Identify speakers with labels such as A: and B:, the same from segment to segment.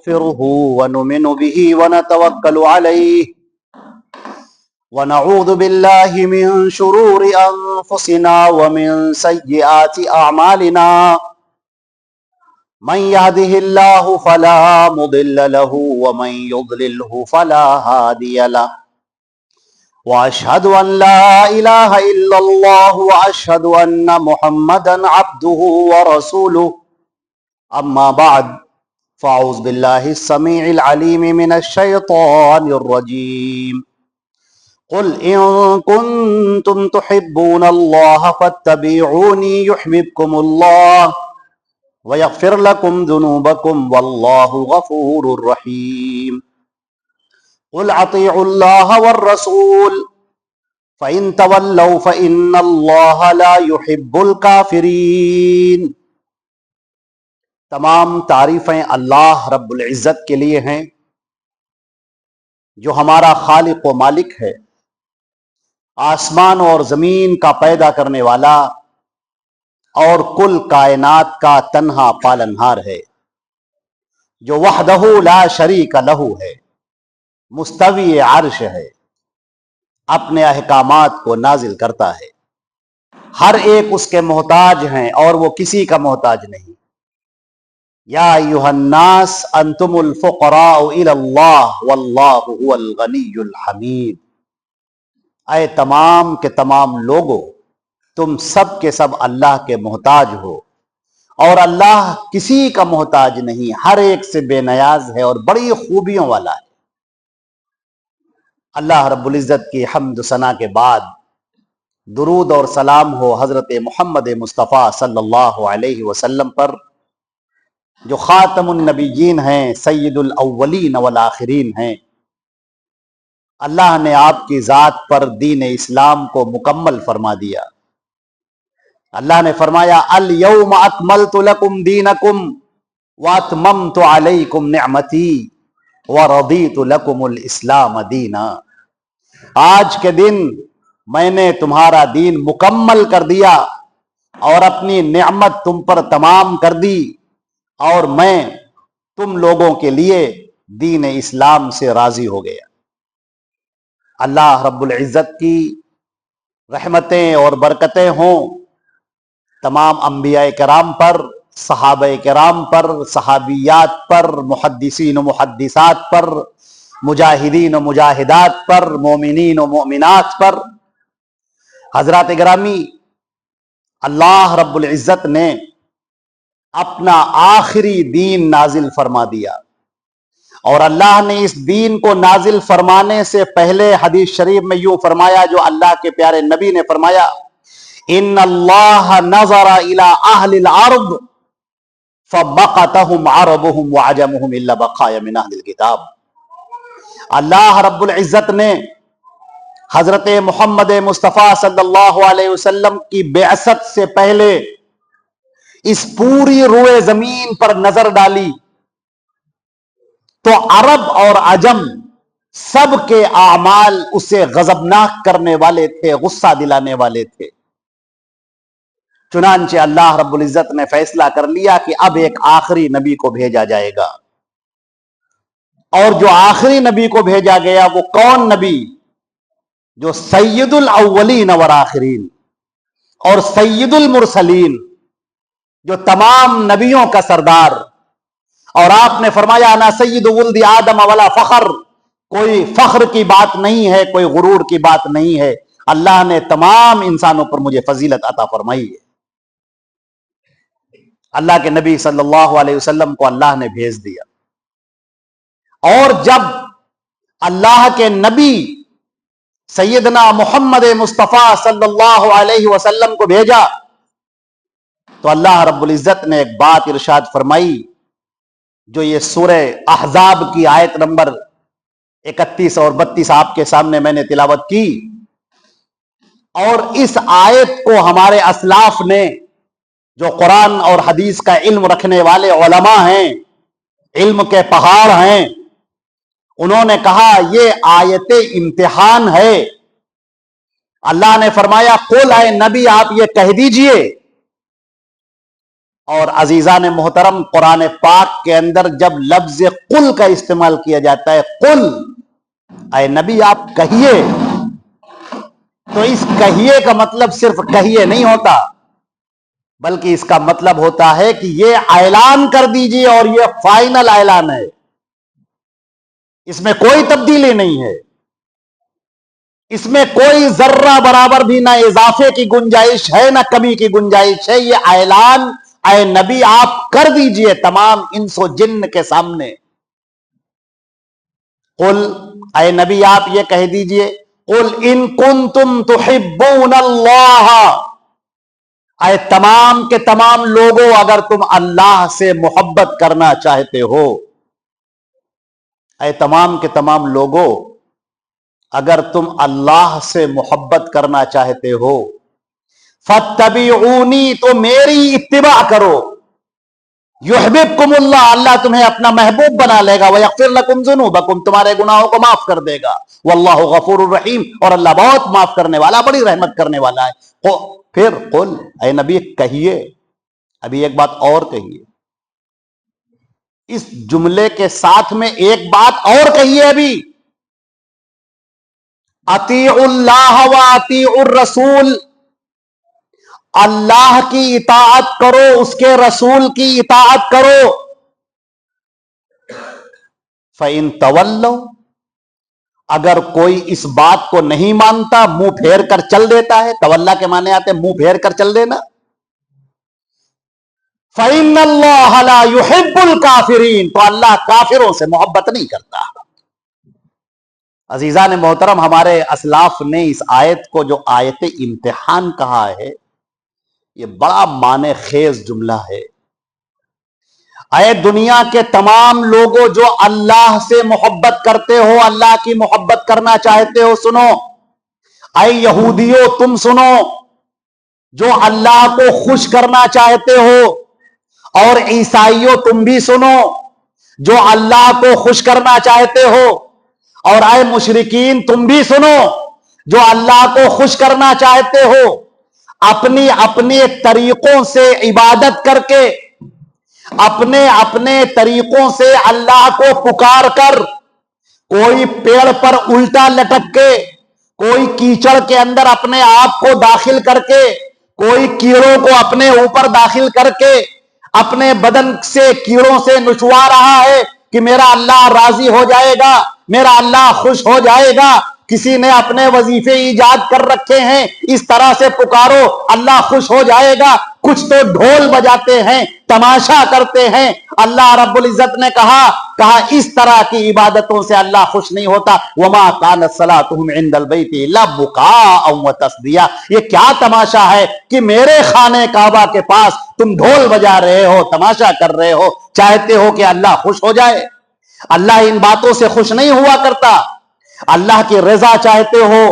A: ونستغفره ونؤمن به ونتوكل عليه ونعوذ بالله من شرور أنفسنا ومن سيئات أعمالنا من يهده الله فلا مضل له ومن يضلله فلا هادي له وأشهد أن لا إله إلا الله وأشهد أن محمدا عبده ورسوله أما بعد فأعوذ بالله السميع العليم من الشيطان الرجيم قل إن كنتم تحبون الله فاتبعوني يحببكم الله ويغفر لكم ذنوبكم والله غفور رحيم قل أطيعوا الله والرسول فإن تولوا فإن الله لا يحب الكافرين۔ تمام تعریفیں اللہ رب العزت کے لیے ہیں جو ہمارا خالق و مالک ہے، آسمان اور زمین کا پیدا کرنے والا اور کل کائنات کا تنہا پالنہار ہے، جو وحدہ لا شریک لہ ہے، مستوی عرش ہے، اپنے احکامات کو نازل کرتا ہے، ہر ایک اس کے محتاج ہیں اور وہ کسی کا محتاج نہیں۔ یا ایھا الناس انتم الفقراء الی اللہ واللہ هو الغنی الحمید۔ اے تمام کے تمام لوگوں، تم سب کے سب اللہ کے محتاج ہو اور اللہ کسی کا محتاج نہیں، ہر ایک سے بے نیاز ہے اور بڑی خوبیوں والا ہے۔ اللہ رب العزت کی حمد و ثنا کے بعد درود اور سلام ہو حضرت محمد مصطفیٰ صلی اللہ علیہ وسلم پر، جو خاتم النبیین ہیں، سید الاولین والآخرین ہیں۔ اللہ نے آپ کی ذات پر دین اسلام کو مکمل فرما دیا۔ اللہ نے فرمایا الیوم اکملت لکم دینکم واتممت علیکم نعمتی ورضیت لکم الاسلام دینا۔ آج کے دن میں نے تمہارا دین مکمل کر دیا اور اپنی نعمت تم پر تمام کر دی، اور میں تم لوگوں کے لیے دین اسلام سے راضی ہو گیا۔ اللہ رب العزت کی رحمتیں اور برکتیں ہوں تمام انبیاء کرام پر، صحابہ کرام پر، صحابیات پر، محدثین و محدثات پر، مجاہدین و مجاہدات پر، مومنین و مومنات پر۔ حضرات گرامی، اللہ رب العزت نے اپنا آخری دین نازل فرما دیا، اور اللہ نے اس دین کو نازل فرمانے سے پہلے حدیث شریف میں یوں فرمایا، جو اللہ کے پیارے نبی نے فرمایا، ان اللہ نظر الی اہل الارض فبقتهم عربهم وعجمهم الا بقایا من اہل الکتاب۔ اللہ رب العزت نے حضرت محمد مصطفیٰ صلی اللہ علیہ وسلم کی بعثت سے پہلے اس پوری روئے زمین پر نظر ڈالی تو عرب اور عجم سب کے اعمال اسے غضبناک کرنے والے تھے، غصہ دلانے والے تھے۔ چنانچہ اللہ رب العزت نے فیصلہ کر لیا کہ اب ایک آخری نبی کو بھیجا جائے گا، اور جو آخری نبی کو بھیجا گیا وہ کون نبی؟ جو سید الاولین والآخرین اور سید المرسلین، جو تمام نبیوں کا سردار۔ اور آپ نے فرمایا انا سید ولد آدم ولا فخر، کوئی فخر کی بات نہیں ہے، کوئی غرور کی بات نہیں ہے، اللہ نے تمام انسانوں پر مجھے فضیلت عطا فرمائی ہے۔ اللہ کے نبی صلی اللہ علیہ وسلم کو اللہ نے بھیج دیا، اور جب اللہ کے نبی سیدنا محمد مصطفیٰ صلی اللہ علیہ وسلم کو بھیجا تو اللہ رب العزت نے ایک بات ارشاد فرمائی، جو یہ سورہ احزاب کی آیت نمبر 31 اور 32 آپ کے سامنے میں نے تلاوت کی، اور اس آیت کو ہمارے اسلاف نے، جو قرآن اور حدیث کا علم رکھنے والے علماء ہیں، علم کے پہاڑ ہیں، انہوں نے کہا یہ آیت امتحان ہے۔ اللہ نے فرمایا قل، اے نبی آپ یہ کہہ دیجئے اور عزیزان محترم، قرآن پاک کے اندر جب لفظ قل کا استعمال کیا جاتا ہے، قل، اے نبی آپ کہیے، تو اس کہیے کا مطلب صرف کہیے نہیں ہوتا، بلکہ اس کا مطلب ہوتا ہے کہ یہ اعلان کر دیجئے، اور یہ فائنل اعلان ہے، اس میں کوئی تبدیلی نہیں ہے، اس میں کوئی ذرہ برابر بھی نہ اضافے کی گنجائش ہے نہ کمی کی گنجائش ہے۔ یہ اعلان اے نبی آپ کر دیجئے تمام انس و جن کے سامنے۔ قل، اے نبی آپ یہ کہہ دیجئے، قل ان کنتم تحبون اللہ، اے تمام کے تمام لوگوں اگر تم اللہ سے محبت کرنا چاہتے ہو، اے تمام کے تمام لوگوں اگر تم اللہ سے محبت کرنا چاہتے ہو، فاتبعونی، تو میری اتباع کرو، یحببکم اللہ، اللہ تمہیں اپنا محبوب بنا لے گا، ویغفر لکم ذنوبکم، تمہارے گناہوں کو معاف کر دے گا، واللہ غفور الرحیم، اور اللہ بہت معاف کرنے والا، بڑی رحمت کرنے والا ہے۔ پھر قل، اے نبی کہیے، ابھی ایک بات اور کہیے، اس جملے کے ساتھ میں ایک بات اور کہیے ابھی، اطیعوا اللہ و اطیعوا الرسول، اللہ کی اطاعت کرو، اس کے رسول کی اطاعت کرو۔ فَإِن تَوَلَّوْا، اگر کوئی اس بات کو نہیں مانتا، منہ پھیر کر چل دیتا ہے، تولا کے معنی آتے ہیں منہ پھیر کر چل دینا، فَإِنَّ اللَّهَ لَا يُحِبُّ الْكَافِرِينَ، تو اللہ کافروں سے محبت نہیں کرتا۔ عزیزان محترم، ہمارے اسلاف نے اس آیت کو جو آیت امتحان کہا ہے، یہ بڑا معنی خیز جملہ ہے۔ اے دنیا کے تمام لوگوں جو اللہ سے محبت کرتے ہو، اللہ کی محبت کرنا چاہتے ہو، سنو، اے یہودیوں تم سنو، جو اللہ کو خوش کرنا چاہتے ہو، اور عیسائیوں تم بھی سنو، جو اللہ کو خوش کرنا چاہتے ہو، اور اے مشرکین تم بھی سنو، جو اللہ کو خوش کرنا چاہتے ہو، اپنی اپنے طریقوں سے عبادت کر کے، اپنے اپنے طریقوں سے اللہ کو پکار کر، کوئی پیڑ پر الٹا لٹک کے، کوئی کیچڑ کے اندر اپنے آپ کو داخل کر کے، کوئی کیڑوں کو اپنے اوپر داخل کر کے، اپنے بدن سے کیڑوں سے نچوا رہا ہے کہ میرا اللہ راضی ہو جائے گا، میرا اللہ خوش ہو جائے گا۔ کسی نے اپنے وظیفے ایجاد کر رکھے ہیں، اس طرح سے پکارو اللہ خوش ہو جائے گا۔ کچھ تو ڈھول بجاتے ہیں، تماشا کرتے ہیں۔ اللہ رب العزت نے کہا اس طرح کی عبادتوں سے اللہ خوش نہیں ہوتا۔ وما كانت صلاتهم عند البيت الا بكاء وتصديا، یہ کیا تماشا ہے کہ میرے خانے کعبہ کے پاس تم ڈھول بجا رہے ہو، تماشا کر رہے ہو، چاہتے ہو کہ اللہ خوش ہو جائے؟ اللہ ان باتوں سے خوش نہیں ہوا کرتا۔ اللہ کی رضا چاہتے ہو،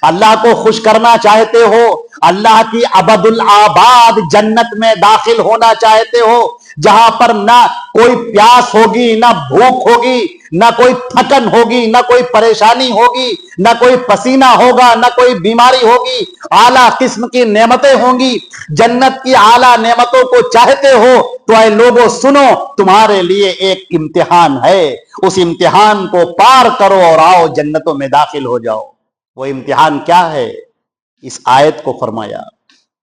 A: اللہ کو خوش کرنا چاہتے ہو، اللہ کی ابد الآباد جنت میں داخل ہونا چاہتے ہو، جہاں پر نہ کوئی پیاس ہوگی، نہ بھوک ہوگی، نہ کوئی تھکن ہوگی، نہ کوئی پریشانی ہوگی، نہ کوئی پسینہ ہوگا، نہ کوئی بیماری ہوگی، اعلیٰ قسم کی نعمتیں ہوں گی، جنت کی اعلیٰ نعمتوں کو چاہتے ہو تو اے لوگوں سنو، تمہارے لیے ایک امتحان ہے، اس امتحان کو پار کرو اور آؤ جنتوں میں داخل ہو جاؤ۔ وہ امتحان کیا ہے؟ اس آیت کو فرمایا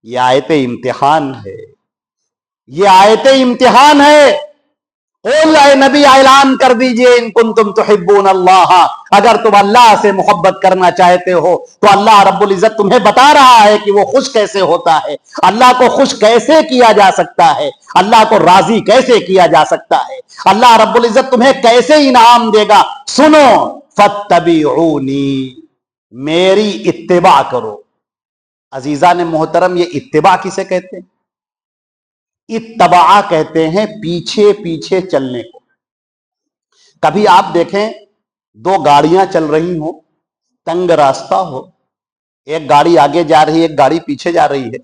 A: یہ آیت امتحان ہے، یہ آیت امتحان ہے۔ قل، اے نبی اعلان کر دیجئے، ان کنتم تحبون اللہ، اگر تم اللہ سے محبت کرنا چاہتے ہو تو اللہ رب العزت تمہیں بتا رہا ہے کہ وہ خوش کیسے ہوتا ہے، اللہ کو خوش کیسے کیا جا سکتا ہے، اللہ کو راضی کیسے کیا جا سکتا ہے، اللہ رب العزت تمہیں کیسے انعام دے گا۔ سنو، فاتبعونی، میری اتباع کرو۔ عزیزان محترم، یہ اتباع کسے کہتے ہیں؟ اتباع کہتے ہیں پیچھے پیچھے چلنے کو۔ کبھی آپ دیکھیں دو گاڑیاں چل رہی ہوں، تنگ راستہ ہو، ایک گاڑی آگے جا رہی ہے، ایک گاڑی پیچھے جا رہی ہے،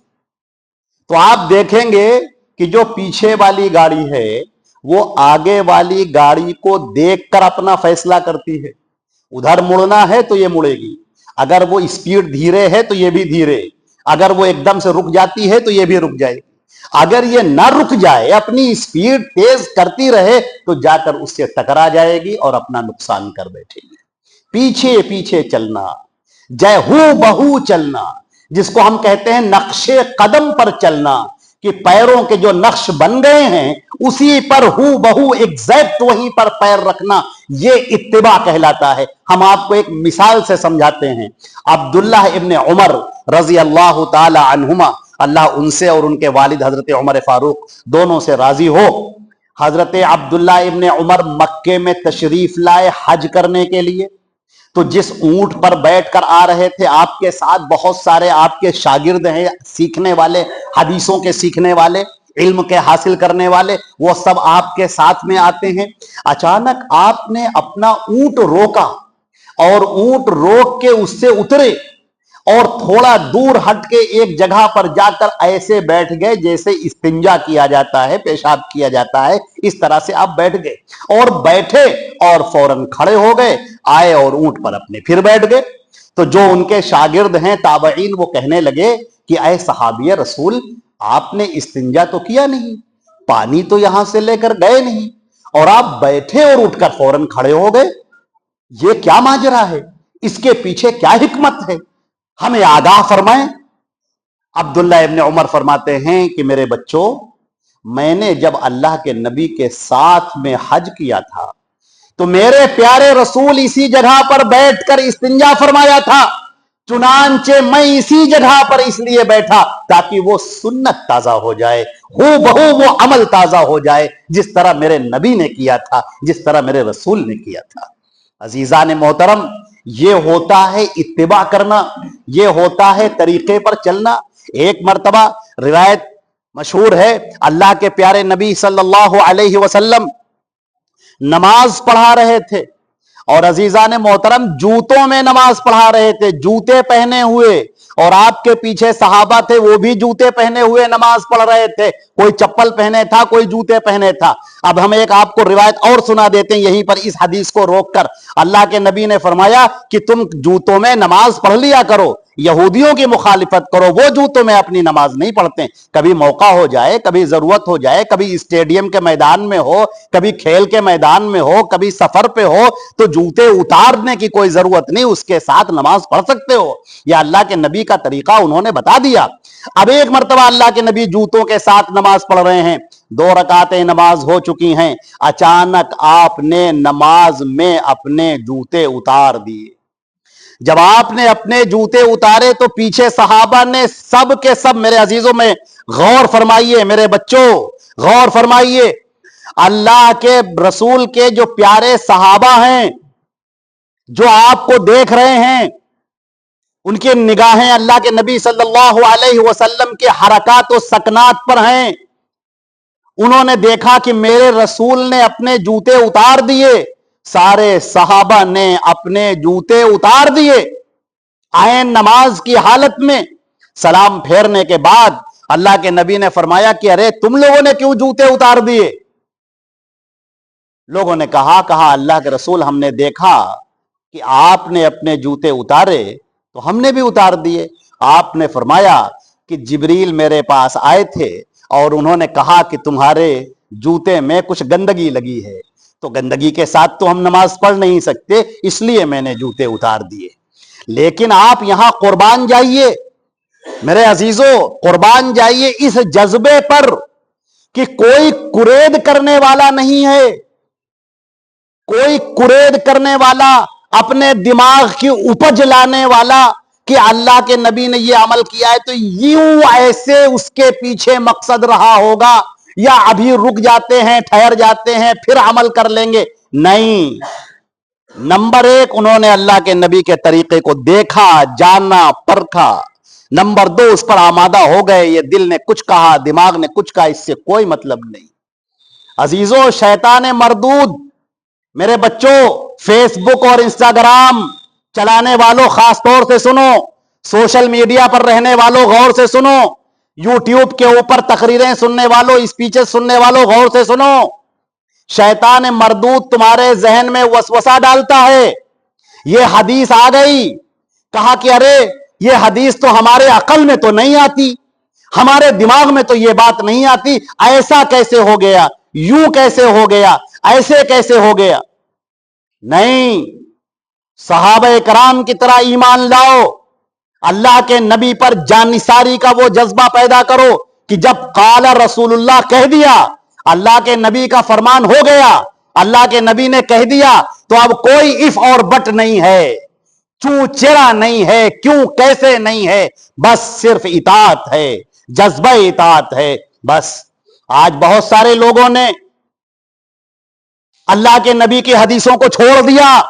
A: تو آپ دیکھیں گے کہ جو پیچھے والی گاڑی ہے وہ آگے والی گاڑی کو دیکھ کر اپنا فیصلہ کرتی ہے، ادھر مڑنا ہے تو یہ مڑے گی، اگر وہ اسپیڈ دھیرے ہے تو یہ بھی دھیرے، اگر وہ ایک دم سے رک جاتی ہے تو یہ بھی رک جائے گی۔ اگر یہ نہ رک جائے، اپنی سپیڈ تیز کرتی رہے تو جا کر اس سے ٹکرا جائے گی اور اپنا نقصان کر بیٹھے گی۔ پیچھے پیچھے چلنا، جے ہو بہو چلنا، جس کو ہم کہتے ہیں نقش قدم پر چلنا، کہ پیروں کے جو نقش بن گئے ہیں اسی پر ہو بہو ایگزیکٹ وہیں پر پیر رکھنا، یہ اتباع کہلاتا ہے۔ ہم آپ کو ایک مثال سے سمجھاتے ہیں۔ عبداللہ ابن عمر رضی اللہ تعالی عنہما، اللہ ان سے اور ان کے والد حضرت عمر فاروق دونوں سے راضی ہو، حضرت عبداللہ ابن عمر مکے میں تشریف لائے حج کرنے کے لیے، تو جس اونٹ پر بیٹھ کر آ رہے تھے آپ کے ساتھ بہت سارے آپ کے شاگرد ہیں، سیکھنے والے، حدیثوں کے سیکھنے والے، علم کے حاصل کرنے والے، وہ سب آپ کے ساتھ میں آتے ہیں۔ اچانک آپ نے اپنا اونٹ روکا اور اونٹ روک کے اس سے اترے اور تھوڑا دور ہٹ کے ایک جگہ پر جا کر ایسے بیٹھ گئے جیسے استنجا کیا جاتا ہے، پیشاب کیا جاتا ہے، اس طرح سے آپ بیٹھ گئے اور بیٹھے اور فوراً کھڑے ہو گئے، آئے اور اونٹ پر اپنے پھر بیٹھ گئے۔ تو جو ان کے شاگرد ہیں تابعین، وہ کہنے لگے کہ اے صحابی رسول، آپ نے استنجا تو کیا نہیں، پانی تو یہاں سے لے کر گئے نہیں، اور آپ بیٹھے اور اٹھ کر فوراً کھڑے ہو گئے، یہ کیا ماجرا ہے؟ اس کے پیچھے کیا حکمت ہے؟ ہمیں آگاہ فرمائیں۔ عبداللہ ابن عمر فرماتے ہیں کہ میرے بچوں، میں نے جب اللہ کے نبی کے ساتھ میں حج کیا تھا تو میرے پیارے رسول اسی جگہ پر بیٹھ کر استنجا فرمایا تھا، چنانچہ میں اسی جگہ پر اس لیے بیٹھا تاکہ وہ سنت تازہ ہو جائے، ہو بہو وہ عمل تازہ ہو جائے، جس طرح میرے نبی نے کیا تھا، جس طرح میرے رسول نے کیا تھا۔ عزیزان محترم، یہ ہوتا ہے اتباع کرنا، یہ ہوتا ہے طریقے پر چلنا۔ ایک مرتبہ روایت مشہور ہے، اللہ کے پیارے نبی صلی اللہ علیہ وسلم نماز پڑھا رہے تھے، اور عزیزان محترم جوتوں میں نماز پڑھا رہے تھے، جوتے پہنے ہوئے، اور آپ کے پیچھے صحابہ تھے، وہ بھی جوتے پہنے ہوئے نماز پڑھ رہے تھے، کوئی چپل پہنے تھا، کوئی جوتے پہنے تھا۔ اب ہم ایک آپ کو روایت اور سنا دیتے ہیں یہیں پر اس حدیث کو روک کر۔ اللہ کے نبی نے فرمایا کہ تم جوتوں میں نماز پڑھ لیا کرو، یہودیوں کی مخالفت کرو، وہ جوتوں میں اپنی نماز نہیں پڑھتے۔ کبھی موقع ہو جائے، کبھی ضرورت ہو جائے، کبھی اسٹیڈیم کے میدان میں ہو، کبھی کھیل کے میدان میں ہو، کبھی سفر پہ ہو، تو جوتے اتارنے کی کوئی ضرورت نہیں، اس کے ساتھ نماز پڑھ سکتے ہو۔ یہ اللہ کے نبی کا طریقہ انہوں نے بتا دیا۔ اب ایک مرتبہ اللہ کے نبی جوتوں کے ساتھ نماز پڑھ رہے ہیں، 2 رکعتیں نماز ہو چکی ہیں، اچانک آپ نے نماز میں اپنے جوتے اتار دیے۔ جب آپ نے اپنے جوتے اتارے تو پیچھے صحابہ نے سب کے سب، میرے عزیزوں میں غور فرمائیے، میرے بچوں غور فرمائیے، اللہ کے رسول کے جو پیارے صحابہ ہیں، جو آپ کو دیکھ رہے ہیں، ان کی نگاہیں اللہ کے نبی صلی اللہ علیہ وسلم کے حرکات و سکنات پر ہیں۔ انہوں نے دیکھا کہ میرے رسول نے اپنے جوتے اتار دیے، سارے صحابہ نے اپنے جوتے اتار دیے عین نماز کی حالت میں۔ سلام پھیرنے کے بعد اللہ کے نبی نے فرمایا کہ ارے تم لوگوں نے کیوں جوتے اتار دیے؟ لوگوں نے کہا اللہ کے رسول، ہم نے دیکھا کہ آپ نے اپنے جوتے اتارے تو ہم نے بھی اتار دیے۔ آپ نے فرمایا کہ جبریل میرے پاس آئے تھے اور انہوں نے کہا کہ تمہارے جوتے میں کچھ گندگی لگی ہے، تو گندگی کے ساتھ تو ہم نماز پڑھ نہیں سکتے، اس لیے میں نے جوتے اتار دیے۔ لیکن آپ یہاں قربان جائیے میرے عزیزوں، قربان جائیے اس جذبے پر کہ کوئی کرید کرنے والا نہیں ہے، کوئی کرید کرنے والا، اپنے دماغ کی اپج لانے والا کہ اللہ کے نبی نے یہ عمل کیا ہے تو یوں ایسے اس کے پیچھے مقصد رہا ہوگا، یا ابھی رک جاتے ہیں، ٹھہر جاتے ہیں، پھر عمل کر لیں گے۔ نہیں، نمبر 1 انہوں نے اللہ کے نبی کے طریقے کو دیکھا، جانا، پرکھا۔ نمبر 2 اس پر آمادہ ہو گئے، یہ دل نے کچھ کہا، دماغ نے کچھ کہا، اس سے کوئی مطلب نہیں۔ عزیزوں، شیطان مردود، میرے بچوں، فیس بک اور انسٹاگرام چلانے والوں خاص طور سے سنو، سوشل میڈیا پر رہنے والوں غور سے سنو، یوٹیوب کے اوپر تقریریں سننے والوں، اسپیچز سننے والوں غور سے سنو۔ شیطان مردود تمہارے ذہن میں وسوسہ ڈالتا ہے، یہ حدیث آ گئی، کہا کہ ارے یہ حدیث تو ہمارے عقل میں تو نہیں آتی، ہمارے دماغ میں تو یہ بات نہیں آتی ایسا کیسے ہو گیا، یوں کیسے ہو گیا، ایسے کیسے ہو گیا۔ نہیں، صحابہ کرام کی طرح ایمان لاؤ، اللہ کے نبی پر جانثاری کا وہ جذبہ پیدا کرو کہ جب قال رسول اللہ کہہ دیا، اللہ کے نبی کا فرمان ہو گیا، اللہ کے نبی نے کہہ دیا، تو اب کوئی اف اور بٹ نہیں ہے، چوں چرا نہیں ہے، کیوں کیسے نہیں ہے، بس صرف اطاعت ہے، جذبہ اطاعت ہے بس۔ آج بہت سارے لوگوں نے اللہ کے نبی کی حدیثوں کو چھوڑ دیا،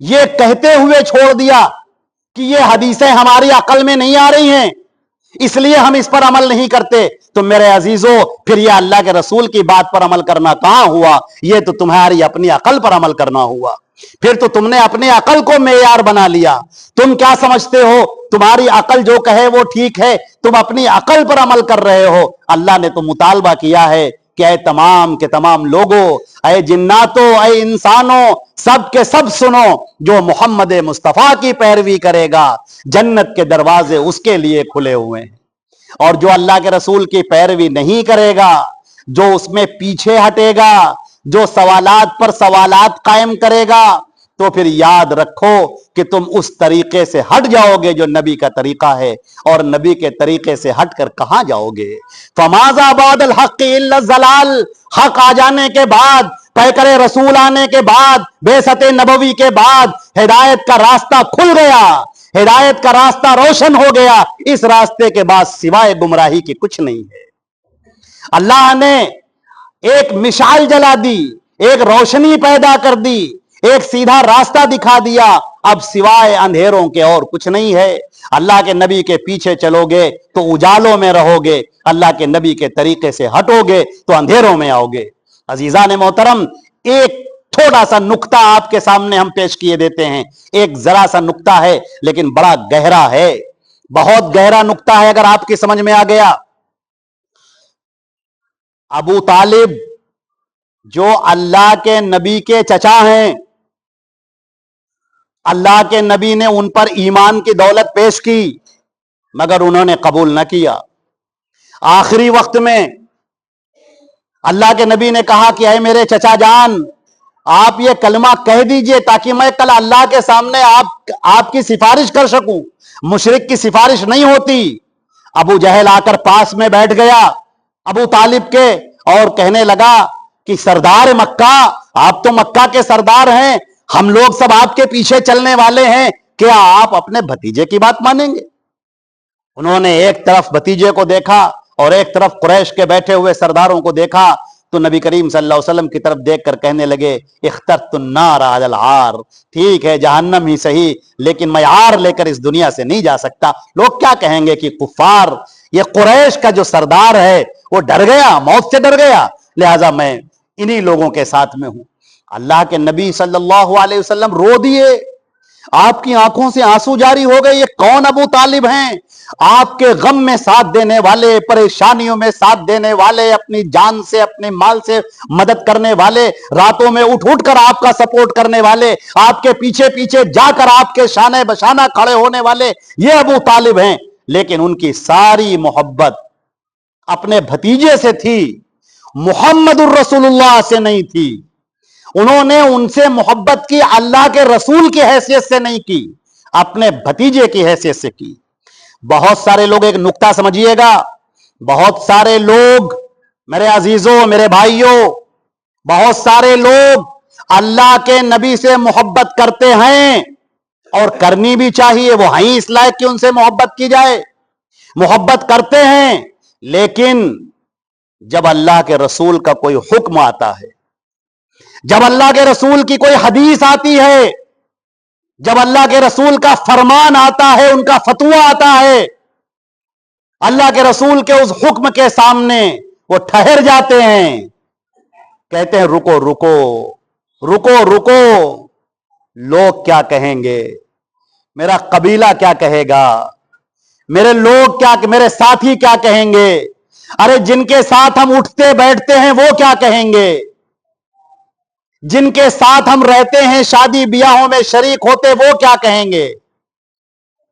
A: یہ کہتے ہوئے چھوڑ دیا کہ یہ حدیثیں ہماری عقل میں نہیں آ رہی ہیں، اس لیے ہم اس پر عمل نہیں کرتے۔ تو میرے عزیزوں، پھر یہ اللہ کے رسول کی بات پر عمل کرنا کہاں ہوا، یہ تو تمہاری اپنی عقل پر عمل کرنا ہوا۔ پھر تو تم نے اپنی عقل کو معیار بنا لیا۔ تم کیا سمجھتے ہو تمہاری عقل جو کہے وہ ٹھیک ہے، تم اپنی عقل پر عمل کر رہے ہو۔ اللہ نے تو مطالبہ کیا ہے کہ اے تمام کے تمام لوگوں، اے جناتوں، اے انسانوں، سب کے سب سنو، جو محمد مصطفیٰ کی پیروی کرے گا جنت کے دروازے اس کے لیے کھلے ہوئے ہیں، اور جو اللہ کے رسول کی پیروی نہیں کرے گا، جو اس میں پیچھے ہٹے گا، جو سوالات پر سوالات قائم کرے گا، تو پھر یاد رکھو کہ تم اس طریقے سے ہٹ جاؤ گے جو نبی کا طریقہ ہے، اور نبی کے طریقے سے ہٹ کر کہاں جاؤ گے؟ فَمَاذَا بَعْدَ الْحَقِّ إِلَّا الضَّلَالُ، حق آ جانے کے بعد، پیکر رسول آنے کے بعد، بعثت نبوی کے بعد ہدایت کا راستہ کھل گیا، ہدایت کا راستہ روشن ہو گیا۔ اس راستے کے بعد سوائے گمراہی کی کچھ نہیں ہے۔ اللہ نے ایک مشعل جلا دی، ایک روشنی پیدا کر دی، ایک سیدھا راستہ دکھا دیا، اب سوائے اندھیروں کے اور کچھ نہیں ہے۔ اللہ کے نبی کے پیچھے چلو گے تو اجالوں میں رہو گے، اللہ کے نبی کے طریقے سے ہٹو گے تو اندھیروں میں آؤ گے۔ عزیزان محترم، ایک تھوڑا سا نکتہ آپ کے سامنے ہم پیش کیے دیتے ہیں، ایک ذرا سا نکتہ ہے لیکن بڑا گہرا ہے، بہت گہرا نکتہ ہے، اگر آپ کی سمجھ میں آ گیا۔ ابو طالب جو اللہ کے نبی کے چچا ہیں، اللہ کے نبی نے ان پر ایمان کی دولت پیش کی مگر انہوں نے قبول نہ کیا۔ آخری وقت میں اللہ کے نبی نے کہا کہ اے میرے چچا جان، آپ یہ کلمہ کہہ دیجئے تاکہ میں کل اللہ کے سامنے آپ کی سفارش کر سکوں۔ مشرک کی سفارش نہیں ہوتی۔ ابو جہل آ کر پاس میں بیٹھ گیا ابو طالب کے اور کہنے لگا کہ سردار مکہ، آپ تو مکہ کے سردار ہیں، ہم لوگ سب آپ کے پیچھے چلنے والے ہیں، کیا آپ اپنے بھتیجے کی بات مانیں گے؟ انہوں نے ایک طرف بھتیجے کو دیکھا اور ایک طرف قریش کے بیٹھے ہوئے سرداروں کو دیکھا، تو نبی کریم صلی اللہ علیہ وسلم کی طرف دیکھ کر کہنے لگے اخترت النار علی العار، ٹھیک ہے جہنم ہی صحیح، لیکن میں عار لے کر اس دنیا سے نہیں جا سکتا۔ لوگ کیا کہیں گے کہ کفار، یہ قریش کا جو سردار ہے وہ ڈر گیا، موت سے ڈر گیا، لہٰذا میں انہی لوگوں کے ساتھ میں ہوں۔ اللہ کے نبی صلی اللہ علیہ وسلم رو دیے، آپ کی آنکھوں سے آنسو جاری ہو گئے۔ یہ کون ابو طالب ہیں؟ آپ کے غم میں ساتھ دینے والے، پریشانیوں میں ساتھ دینے والے، اپنی جان سے اپنے مال سے مدد کرنے والے، راتوں میں اٹھ اٹھ کر آپ کا سپورٹ کرنے والے، آپ کے پیچھے پیچھے جا کر آپ کے شانے بشانہ کھڑے ہونے والے، یہ ابو طالب ہیں۔ لیکن ان کی ساری محبت اپنے بھتیجے سے تھی، محمد الرسول اللہ سے نہیں تھی۔ انہوں نے ان سے محبت کی اللہ کے رسول کی حیثیت سے نہیں کی، اپنے بھتیجے کی حیثیت سے کی۔ بہت سارے لوگ، ایک نکتہ سمجھیے گا، بہت سارے لوگ، میرے عزیزوں، میرے بھائیوں، بہت سارے لوگ اللہ کے نبی سے محبت کرتے ہیں اور کرنی بھی چاہیے، وہ ہیں اس لائق کہ ان سے محبت کی جائے، محبت کرتے ہیں، لیکن جب اللہ کے رسول کا کوئی حکم آتا ہے، جب اللہ کے رسول کی کوئی حدیث آتی ہے، جب اللہ کے رسول کا فرمان آتا ہے، ان کا فتویٰ آتا ہے، اللہ کے رسول کے اس حکم کے سامنے وہ ٹھہر جاتے ہیں، کہتے ہیں رکو رکو رکو رکو، لوگ کیا کہیں گے، میرا قبیلہ کیا کہے گا، میرے لوگ کیا، میرے ساتھی کیا کہیں گے، ارے جن کے ساتھ ہم اٹھتے بیٹھتے ہیں وہ کیا کہیں گے، جن کے ساتھ ہم رہتے ہیں، شادی بیاہوں میں شریک ہوتے، وہ کیا کہیں گے۔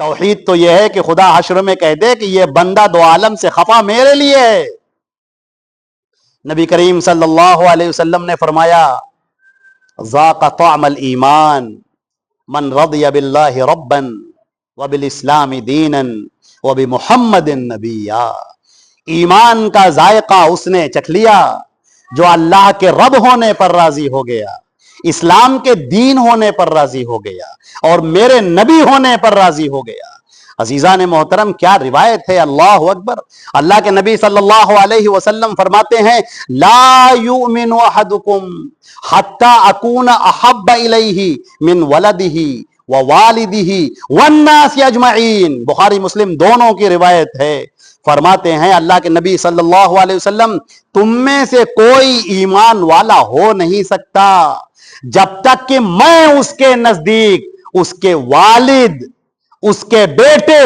A: توحید تو یہ ہے کہ خدا حشر میں کہہ دے کہ یہ بندہ دو عالم سے خفا میرے لیے ہے۔ نبی کریم صلی اللہ علیہ وسلم نے فرمایا ذاق طعم الایمان من رضی باللہ ربا وبالاسلام دینا وبمحمد نبیا۔ ایمان کا ذائقہ اس نے چکھ لیا جو اللہ کے رب ہونے پر راضی ہو گیا، اسلام کے دین ہونے پر راضی ہو گیا اور میرے نبی ہونے پر راضی ہو گیا۔ عزیزان محترم، کیا روایت ہے، اللہ اکبر۔ اللہ کے نبی صلی اللہ علیہ وسلم فرماتے ہیں لا یؤمن احدکم حتی اکون احب الیہ من ولدہ ووالدہ والناس اجمعین۔ بخاری مسلم دونوں کی روایت ہے۔ فرماتے ہیں اللہ کے نبی صلی اللہ علیہ وسلم تم میں سے کوئی ایمان والا ہو نہیں سکتا جب تک کہ میں اس کے نزدیک اس کے والد، اس کے بیٹے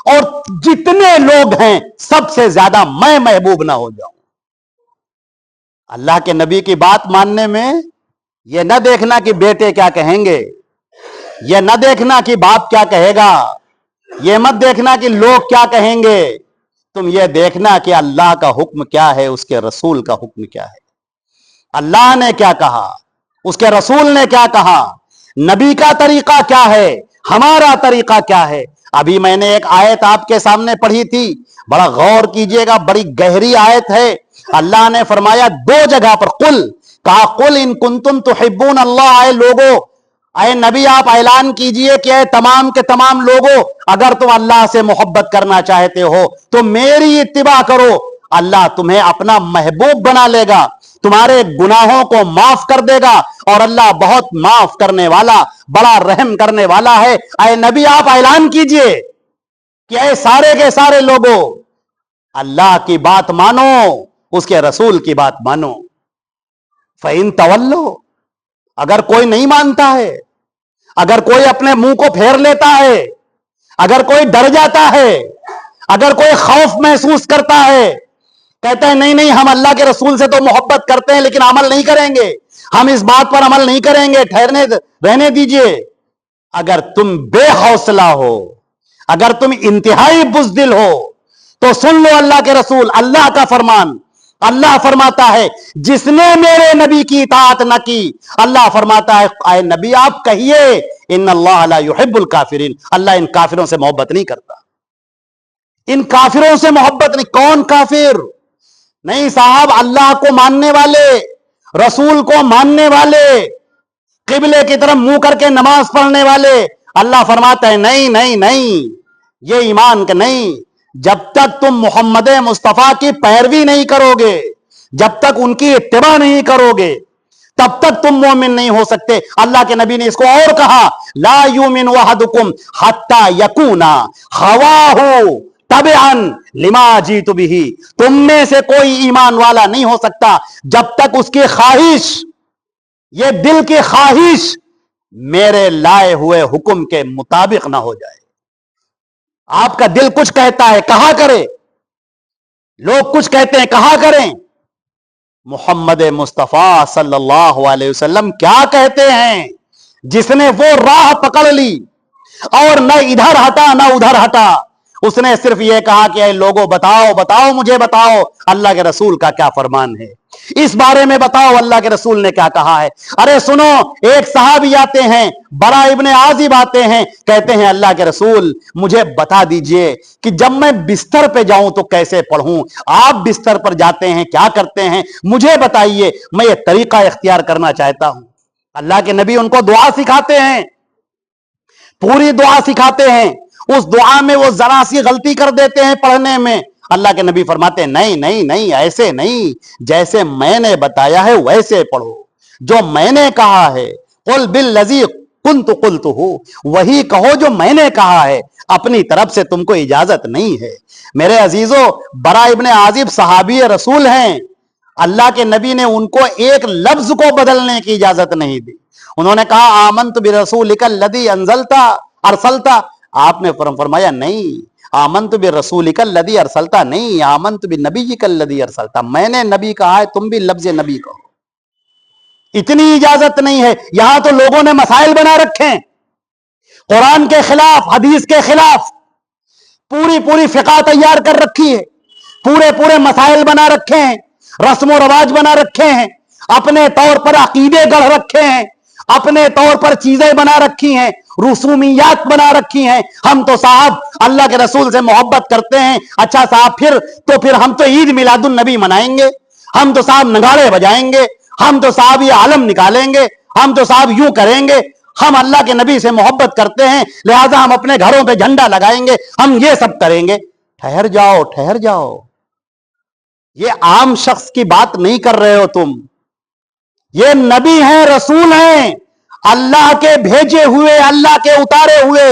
A: اور جتنے لوگ ہیں سب سے زیادہ میں محبوب نہ ہو جاؤں۔ اللہ کے نبی کی بات ماننے میں یہ نہ دیکھنا کہ بیٹے کیا کہیں گے، یہ نہ دیکھنا کہ باپ کیا کہے گا، یہ مت دیکھنا کہ لوگ کیا کہیں گے، تم یہ دیکھنا کہ اللہ کا حکم کیا ہے، اس کے رسول کا حکم کیا ہے، اللہ نے کیا کہا، اس کے رسول نے کیا کہا، نبی کا طریقہ کیا ہے، ہمارا طریقہ کیا ہے۔ ابھی میں نے ایک آیت آپ کے سامنے پڑھی تھی، بڑا غور کیجئے گا، بڑی گہری آیت ہے۔ اللہ نے فرمایا دو جگہ پر کہا قل ان کنتم تحبون اللہ، اے لوگو، اے نبی آپ اعلان کیجئے کہ اے تمام کے تمام لوگوں، اگر تم اللہ سے محبت کرنا چاہتے ہو تو میری اتباع کرو، اللہ تمہیں اپنا محبوب بنا لے گا، تمہارے گناہوں کو معاف کر دے گا، اور اللہ بہت معاف کرنے والا، بڑا رحم کرنے والا ہے۔ اے نبی آپ اعلان کیجئے کہ اے سارے کے سارے لوگوں، اللہ کی بات مانو، اس کے رسول کی بات مانو۔ فَإِن تَوَلُّوا، اگر کوئی نہیں مانتا ہے، اگر کوئی اپنے منہ کو پھیر لیتا ہے، اگر کوئی ڈر جاتا ہے، اگر کوئی خوف محسوس کرتا ہے، کہتا ہے نہیں نہیں ہم اللہ کے رسول سے تو محبت کرتے ہیں لیکن عمل نہیں کریں گے، ہم اس بات پر عمل نہیں کریں گے، رہنے دیجئے۔ اگر تم بے حوصلہ ہو، اگر تم انتہائی بزدل ہو تو سن لو اللہ کے رسول، اللہ کا فرمان۔ اللہ فرماتا ہے جس نے میرے نبی کی اطاعت نہ کی، اللہ فرماتا ہے اے نبی آپ کہیے ان اللہ لا يحب الکافرین، اللہ ان کافروں سے محبت نہیں کرتا، ان کافروں سے محبت نہیں۔ کون کافر؟ نہیں صاحب، اللہ کو ماننے والے، رسول کو ماننے والے، قبلے کی طرف منہ کر کے نماز پڑھنے والے۔ اللہ فرماتا ہے نہیں نہیں نہیں، یہ ایمان کا نہیں، جب تک تم محمد مصطفیٰ کی پیروی نہیں کرو گے، جب تک ان کی اتباع نہیں کرو گے، تب تک تم مومن نہیں ہو سکتے۔ اللہ کے نبی نے اس کو اور کہا لا یؤمن احدکم حتی یکون ہواہ تبعا لما جئت بہ، تم میں سے کوئی ایمان والا نہیں ہو سکتا جب تک اس کی خواہش، یہ دل کی خواہش میرے لائے ہوئے حکم کے مطابق نہ ہو جائے۔ آپ کا دل کچھ کہتا ہے کہا کرے، لوگ کچھ کہتے ہیں کہا کریں، محمد مصطفیٰ صلی اللہ علیہ وسلم کیا کہتے ہیں؟ جس نے وہ راہ پکڑ لی اور نہ ادھر ہٹا نہ ادھر ہٹا، اس نے صرف یہ کہا کہ اے لوگوں بتاؤ بتاؤ مجھے بتاؤ اللہ کے رسول کا کیا فرمان ہے، اس بارے میں بتاؤ اللہ کے رسول نے کیا کہا ہے۔ ارے سنو، ایک صحابی آتے ہیں، برا ابن عازب آتے ہیں، کہتے ہیں اللہ کے رسول مجھے بتا دیجئے کہ جب میں بستر پہ جاؤں تو کیسے پڑھوں، آپ بستر پر جاتے ہیں کیا کرتے ہیں مجھے بتائیے، میں یہ طریقہ اختیار کرنا چاہتا ہوں۔ اللہ کے نبی ان کو دعا سکھاتے ہیں، پوری دعا سکھاتے ہیں، اس دعا میں وہ ذرا سی غلطی کر دیتے ہیں پڑھنے میں، اللہ کے نبی فرماتے ہیں نہیں نہیں نہیں، ایسے نہیں، جیسے میں نے بتایا ہے ویسے پڑھو، جو میں نے کہا ہے قل بالذی کنت قلتہ، وہی کہو جو میں نے کہا ہے، اپنی طرف سے تم کو اجازت نہیں ہے۔ میرے عزیزو، برا ابن عازب صحابی رسول ہیں، اللہ کے نبی نے ان کو ایک لفظ کو بدلنے کی اجازت نہیں دی۔ انہوں نے کہا آمنت برسولک الذی ارسلت، آپ نے فرمایا نہیں، آمنت برسولک الذی ارسلت نہیں، آمنت بنبیک الذی ارسلت، میں نے نبی کہا ہے تم بھی لفظ نبی کہو، اتنی اجازت نہیں ہے۔ یہاں تو لوگوں نے مسائل بنا رکھے ہیں، قرآن کے خلاف، حدیث کے خلاف پوری فقہ تیار کر رکھی ہے، پورے مسائل بنا رکھے ہیں، رسم و رواج بنا رکھے ہیں، اپنے طور پر عقیدے گڑھ رکھے ہیں، اپنے طور پر چیزیں بنا رکھی ہیں، رسومیات بنا رکھی ہیں۔ ہم تو صاحب اللہ کے رسول سے محبت کرتے ہیں، اچھا صاحب پھر ہم تو عید میلاد النبی منائیں گے، ہم تو صاحب نگاڑے بجائیں گے، ہم تو صاحب یہ عالم نکالیں گے، ہم تو صاحب یوں کریں گے۔ ہم اللہ کے نبی سے محبت کرتے ہیں، لہذا ہم اپنے گھروں پہ جھنڈا لگائیں گے، ہم یہ سب کریں گے۔ ٹھہر جاؤ، یہ عام شخص کی بات نہیں کر رہے ہو تم، یہ نبی ہیں، رسول ہیں، اللہ کے بھیجے ہوئے، اللہ کے اتارے ہوئے۔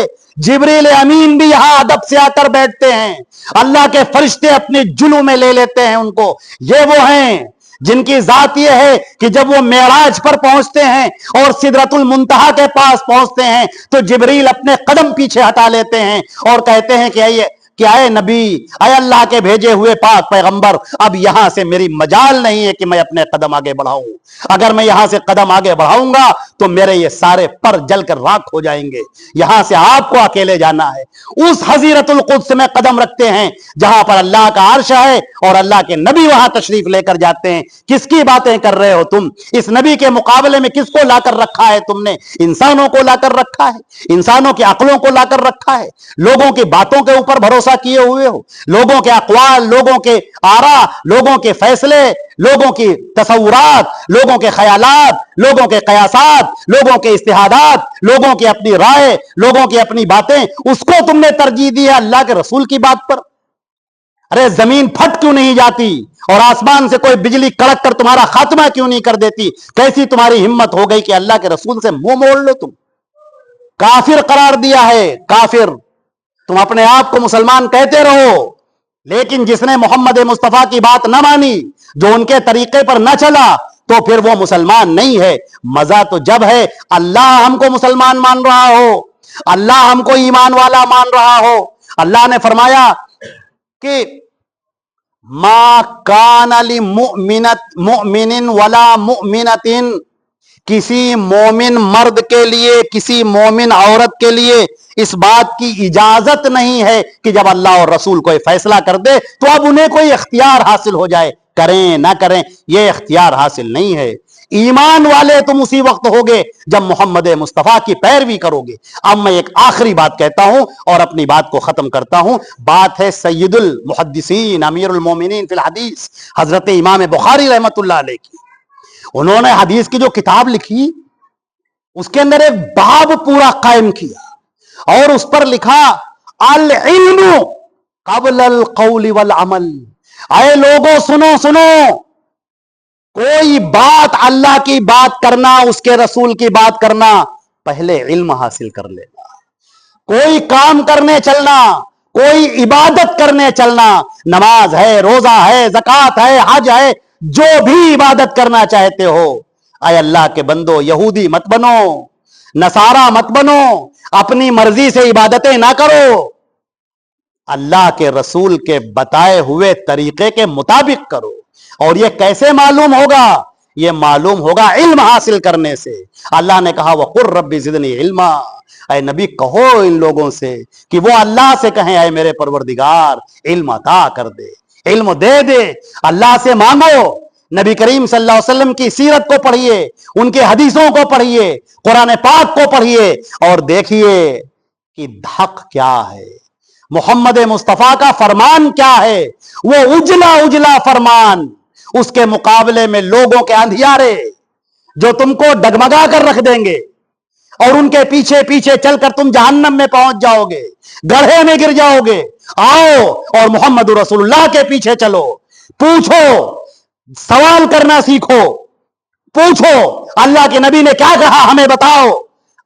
A: جبریل امین بھی یہاں ادب سے آ کر بیٹھتے ہیں، اللہ کے فرشتے اپنے جلو میں لے لیتے ہیں ان کو۔ یہ وہ ہیں جن کی ذات یہ ہے کہ جب وہ معراج پر پہنچتے ہیں اور سدرۃ المنتہا کے پاس پہنچتے ہیں تو جبریل اپنے قدم پیچھے ہٹا لیتے ہیں اور کہتے ہیں کہ اے نبی، اے اللہ کے بھیجے ہوئے پاک پیغمبر، اب یہاں سے میری مجال نہیں ہے کہ میں اپنے قدم آگے بڑھاؤں۔ اگر میں یہاں سے قدم آگے بڑھاؤں گا تو میرے یہ سارے پر جل کر راکھ ہو جائیں گے، یہاں سے آپ کو اکیلے جانا ہے۔ اس حضیرت القدس میں قدم رکھتے ہیں جہاں پر اللہ کا عرش ہے اور اللہ کے نبی وہاں تشریف لے کر جاتے ہیں۔ کس کی باتیں کر رہے ہو تم؟ اس نبی کے مقابلے میں کس کو لا کر رکھا ہے تم نے؟ انسانوں کو لا کر رکھا ہے، انسانوں کی عقلوں کو لا کر رکھا ہے، لوگوں کی باتوں کے اوپر بھروسہ کیے ہوئے ہو، لوگوں کے اقوال، لوگوں کے آراء، لوگوں کے فیصلے، لوگوں کی تصورات، لوگوں کے خیالات، لوگوں کے قیاسات، لوگوں کے اجتہادات، لوگوں کی اپنی رائے، لوگوں کی اپنی باتیں، اس کو تم نے ترجیح دی ہے اللہ کے رسول کی بات پر۔ ارے زمین پھٹ کیوں نہیں جاتی اور آسمان سے کوئی بجلی کڑک کر تمہارا خاتمہ کیوں نہیں کر دیتی؟ کیسی تمہاری ہمت ہو گئی کہ اللہ کے رسول سے منہ موڑ لو؟ تم کافر قرار دیا ہے، کافر۔ تم اپنے آپ کو مسلمان کہتے رہو، لیکن جس نے محمد مصطفیٰ کی بات نہ مانی، جو ان کے طریقے پر نہ چلا، تو پھر وہ مسلمان نہیں ہے۔ مزہ تو جب ہے اللہ ہم کو مسلمان مان رہا ہو، اللہ ہم کو ایمان والا مان رہا ہو۔ اللہ نے فرمایا کہ ما کان لمؤمن ولا مؤمنۃ، کسی مومن مرد کے لیے، کسی مومن عورت کے لیے اس بات کی اجازت نہیں ہے کہ جب اللہ اور رسول کوئی فیصلہ کر دے تو اب انہیں کوئی اختیار حاصل ہو جائے، کریں نہ کریں، یہ اختیار حاصل نہیں ہے۔ ایمان والے تم اسی وقت ہوگے جب محمد مصطفیٰ کی پیروی کرو گے۔ اب میں ایک آخری بات کہتا ہوں اور اپنی بات کو ختم کرتا ہوں۔ بات ہے سید المحدثین، امیر المومنین فی الحدیث، حضرت امام بخاری رحمت اللہ علیہ کی۔ انہوں نے حدیث کی جو کتاب لکھی اس کے اندر ایک باب پورا قائم کیا اور اس پر لکھا العلم قبل القول والعمل۔ اے لوگوں سنو، کوئی بات، اللہ کی بات کرنا، اس کے رسول کی بات کرنا، پہلے علم حاصل کر لینا۔ کوئی کام کرنے چلنا، کوئی عبادت کرنے چلنا، نماز ہے، روزہ ہے، زکوٰۃ ہے، حج ہے، جو بھی عبادت کرنا چاہتے ہو، اے اللہ کے بندو، یہودی مت بنو، نصارہ مت بنو، اپنی مرضی سے عبادتیں نہ کرو، اللہ کے رسول کے بتائے ہوئے طریقے کے مطابق کرو۔ اور یہ کیسے معلوم ہوگا؟ یہ معلوم ہوگا علم حاصل کرنے سے۔ اللہ نے کہا وَقُلْ رَبِّ زِدْنِي عِلْمًا، اے نبی کہو ان لوگوں سے کہ وہ اللہ سے کہیں اے میرے پروردگار علم عطا کر دے، علم دے، اللہ سے مانگو۔ نبی کریم صلی اللہ علیہ وسلم کی سیرت کو پڑھیے، ان کے حدیثوں کو پڑھیے، قرآن پاک کو پڑھیے اور دیکھیے کہ حق کیا ہے، محمد مصطفیٰ کا فرمان کیا ہے، وہ اجلا فرمان، اس کے مقابلے میں لوگوں کے اندھیارے جو تم کو ڈگمگا کر رکھ دیں گے اور ان کے پیچھے چل کر تم جہنم میں پہنچ جاؤ گے، گڑھے میں گر جاؤ گے۔ آؤ اور محمد رسول اللہ کے پیچھے چلو، پوچھو، سوال کرنا سیکھو، پوچھو اللہ کے نبی نے کیا کہا ہمیں بتاؤ۔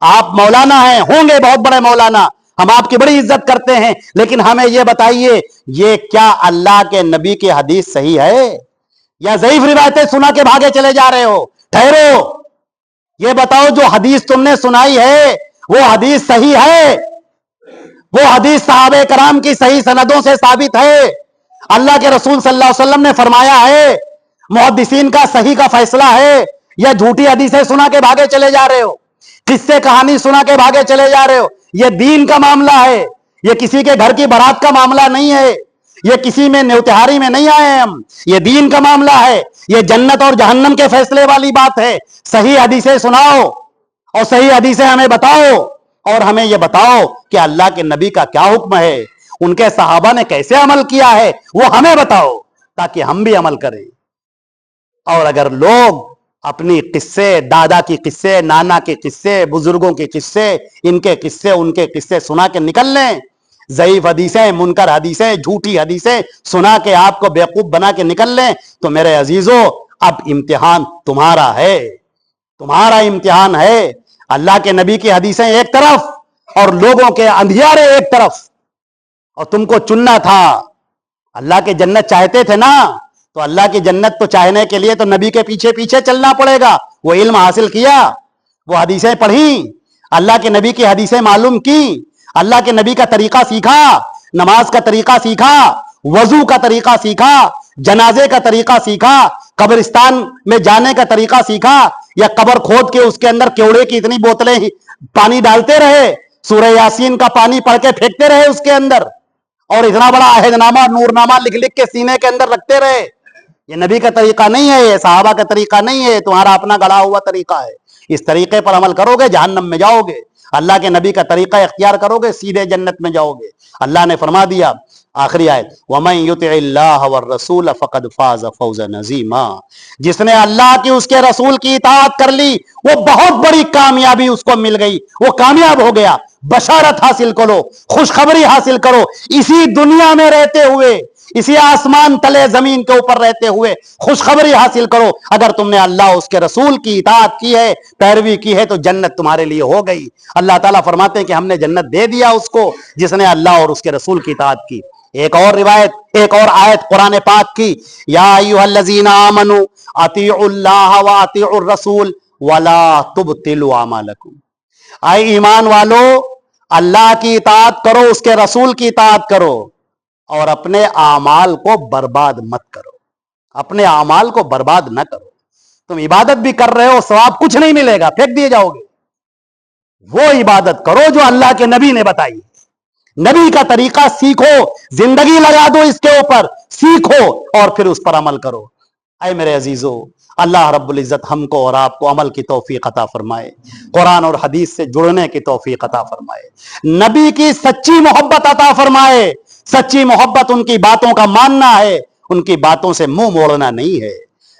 A: آپ مولانا ہیں، ہوں گے بہت بڑے مولانا، ہم آپ کی بڑی عزت کرتے ہیں، لیکن ہمیں یہ بتائیے یہ کیا اللہ کے نبی کی حدیث صحیح ہے یا ضعیف روایتیں سنا کے بھاگے چلے جا رہے ہو؟ ٹھہرو، یہ بتاؤ جو حدیث تم نے سنائی ہے وہ حدیث صحیح ہے؟ وہ حدیث صحابہ کرام کی صحیح سندوں سے ثابت ہے؟ اللہ کے رسول صلی اللہ علیہ وسلم نے فرمایا ہے؟ محدثین کا صحیح کا فیصلہ ہے یا جھوٹی حدیثیں سنا کے بھاگے چلے جا رہے ہو؟ قصے کہانی سنا کے بھاگے چلے جا رہے ہو. یہ دین کا معاملہ ہے, یہ کسی کے گھر کی بارات کا معاملہ نہیں ہے, یہ کسی میں نیوتہاری میں نہیں آئے ہم, یہ دین کا معاملہ ہے, یہ جنت اور جہنم کے فیصلے والی بات ہے. صحیح حدیثیں سناؤ اور صحیح حدیثیں ہمیں بتاؤ, اور ہمیں یہ بتاؤ کہ اللہ کے نبی کا کیا حکم ہے, ان کے صحابہ نے کیسے عمل کیا ہے, وہ ہمیں بتاؤ تاکہ ہم بھی عمل کریں. اور اگر لوگ اپنی قصے, دادا کی قصے, نانا کے قصے, بزرگوں کے قصے, ان کے قصے ان کے قصے سنا کے نکل لیں, ضعیف حدیثیں, منکر حدیثیں, جھوٹی حدیثیں سنا کے آپ کو بیوقوف بنا کے نکل لیں, تو میرے عزیزو اب امتحان تمہارا ہے, تمہارا امتحان ہے. اللہ کے نبی کی حدیثیں ایک طرف اور لوگوں کے اندھیارے ایک طرف, اور تم کو چننا تھا. اللہ کے جنت چاہتے تھے نا, تو اللہ کی جنت تو چاہنے کے لیے تو نبی کے پیچھے پیچھے چلنا پڑے گا. وہ علم حاصل کیا, وہ حدیثیں پڑھی, اللہ کے نبی کی حدیثیں معلوم کی, اللہ کے نبی کا طریقہ سیکھا, نماز کا طریقہ سیکھا, وضو کا طریقہ سیکھا, جنازے کا طریقہ سیکھا, قبرستان میں جانے کا طریقہ سیکھا, یا قبر کھود کے اس کے اندر کیوڑے کی اتنی بوتلیں پانی ڈالتے رہے, سورہ یاسین کا پانی پڑھ کے پھینکتے رہے اس کے اندر, اور اتنا بڑا عہد نامہ نور نامہ لکھ لکھ کے سینے کے اندر رکھتے رہے. یہ نبی کا طریقہ نہیں ہے, یہ صحابہ کا طریقہ نہیں ہے, تمہارا اپنا گڑھا ہوا طریقہ ہے. اس طریقے پر عمل کرو گے جہنم میں جاؤ گے, اللہ کے نبی کا طریقہ اختیار کرو گے سیدھے جنت میں جاؤ گے. اللہ نے فرما دیا, آخری آیت, وَمَن يُطِعِ اللَّهَ وَالرَّسُولَ فَقَدْ فَازَ فَوْزًا عَظِيمًا, جس نے اللہ کی اس کے رسول کی اطاعت کر لی وہ بہت بڑی کامیابی اس کو مل گئی, وہ کامیاب ہو گیا. بشارت حاصل کرو, خوشخبری حاصل کرو, اسی دنیا میں رہتے ہوئے, اسی آسمان تلے زمین کے اوپر رہتے ہوئے خوشخبری حاصل کرو. اگر تم نے اللہ اس کے رسول کی اطاعت کی ہے, پیروی کی ہے, تو جنت تمہارے لیے ہو گئی. اللہ تعالیٰ فرماتے ہیں کہ ہم نے جنت دے دیا اس کو جس نے اللہ اور اس کے رسول کی اطاعت کی. ایک اور روایت, ایک اور آیت قرآن پاک کی, یا ایھا الذین آمنوا اطیعوا اللہ واطیعوا الرسول ولا تبطلوا اعمالکم, اے ایمان والو اللہ کی اطاعت کرو, اس کے رسول کی اطاعت کرو, اور اپنے اعمال کو برباد مت کرو, اپنے اعمال کو برباد نہ کرو. تم عبادت بھی کر رہے ہو, ثواب کچھ نہیں ملے گا, پھینک دیے جاؤ گے. وہ عبادت کرو جو اللہ کے نبی نے بتائی, نبی کا طریقہ سیکھو, زندگی لگا دو اس کے اوپر, سیکھو اور پھر اس پر عمل کرو. اے میرے عزیزو, اللہ رب العزت ہم کو اور آپ کو عمل کی توفیق عطا فرمائے, قرآن اور حدیث سے جڑنے کی توفیق عطا فرمائے, نبی کی سچی محبت عطا فرمائے. سچی محبت ان کی باتوں کا ماننا ہے, ان کی باتوں سے منہ موڑنا نہیں ہے.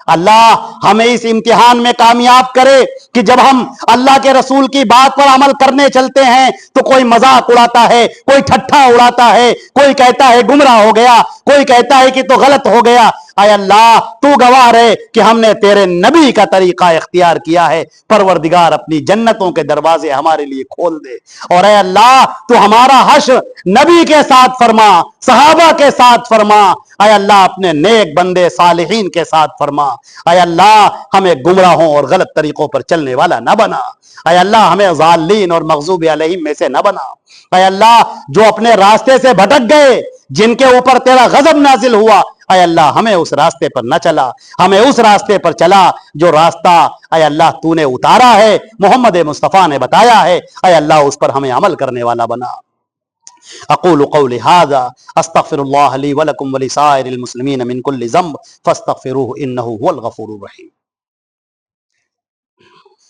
A: اللہ ہمیں اس امتحان میں کامیاب کرے کہ جب ہم اللہ کے رسول کی بات پر عمل کرنے چلتے ہیں تو کوئی مذاق اڑاتا ہے, کوئی ٹھٹھا اڑاتا ہے, کوئی کہتا ہے گمراہ ہو گیا, کوئی کہتا ہے کہ تو غلط ہو گیا. اے اللہ تو گواہ رہے کہ ہم نے تیرے نبی کا طریقہ اختیار کیا ہے. پروردگار اپنی جنتوں کے دروازے ہمارے لیے کھول دے, اور اے اللہ تو ہمارا حشر نبی کے ساتھ فرما, صحابہ کے ساتھ فرما, اے اللہ اپنے نیک بندے صالحین کے ساتھ فرما. اے اللہ ہمیں گمراہوں اور غلط طریقوں پر چلنے والا نہ بنا. اے اللہ ہمیں ضالین اور مغضوب علیہم میں سے نہ بنا. اے اللہ جو اپنے راستے سے بھٹک گئے, جن کے اوپر تیرا غضب نازل ہوا, اے اللہ ہمیں اس راستے پر نہ چلا, ہمیں اس راستے پر چلا جو راستہ اے اللہ تو نے اتارا ہے, محمد مصطفیٰ نے بتایا ہے. اے اللہ اس پر ہمیں عمل کرنے والا بنا. اقول قولی ھذا استغفر اللہ لی ولکم ولسائر المسلمین من کل ذنب فاستغفروہ انہ هو الغفور الرحیم.